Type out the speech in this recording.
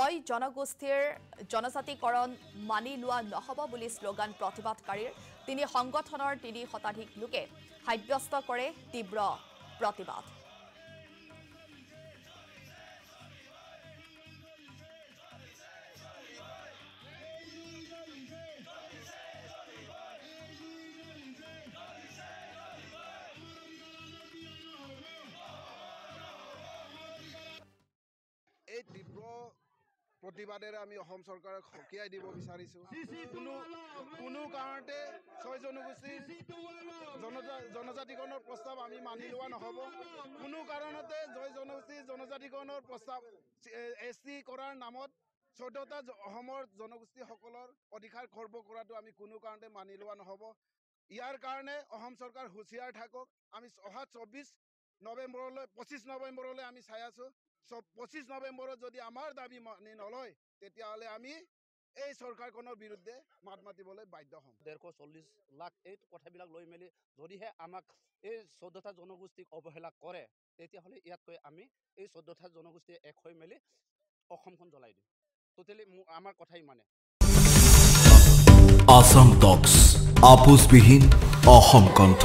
ছয় জনগোষ্ঠীৰ জনজাতিকৰণ মানি লোৱা নহ'ব বুলি শ্লোগান প্ৰতিবাদকাৰীৰ তিনি সংগঠনৰ ৩ শতাধিক লোকে সাব্যস্ত কৰে তীব্ৰ প্ৰতিবাদ। এই তীব্ৰ প্ৰতিবাদেৰে আমি অসম চৰকাৰক সকীয়াই দিব বিচাৰিছোঁ। কোনো কাৰণতে ছয় জনগোষ্ঠীৰ জনজাতিকৰণৰ প্ৰস্তাৱ আমি মানি লোৱা নহ'ব। কোনো কাৰণতে ছয় জনগোষ্ঠীৰ জনজাতিকৰণৰ প্ৰস্তাৱ SC কৰাৰ নামত 14টা অসমৰ জনগোষ্ঠীসকলৰ অধিকাৰ খৰ্ব কৰাটো আমি কোনো কাৰণতে মানি লোৱা নহ'ব। ইয়াৰ কাৰণে অসম চৰকাৰ হুঁচিয়াৰ থাকক। আমি অহা 25 নৱেম্বৰলৈ আমি চাই আছোঁ। 25 নৱেম্বৰত যদি আমাৰ দাবী মানি নলয় তেতিয়াহ'লে আমি এই চৰকাৰখনৰ বিৰুদ্ধে মাত মাতিবলৈ বাধ্য হ'ম। 140 লাখ এই কথাবিলাক লৈ মেলি যদিহে আমাক এই 14টা জনগোষ্ঠীক অৱহেলা কৰে তেতিয়াহ'লে ইয়াতকৈ আমি এই 14টা জনগোষ্ঠীয়ে এক হৈ মেলি অসমখন জ্বলাই দিম। টোটেলি আমাৰ কথাই মানে আসাম টক্স আপোচবিহীন অসম কণ্ঠ।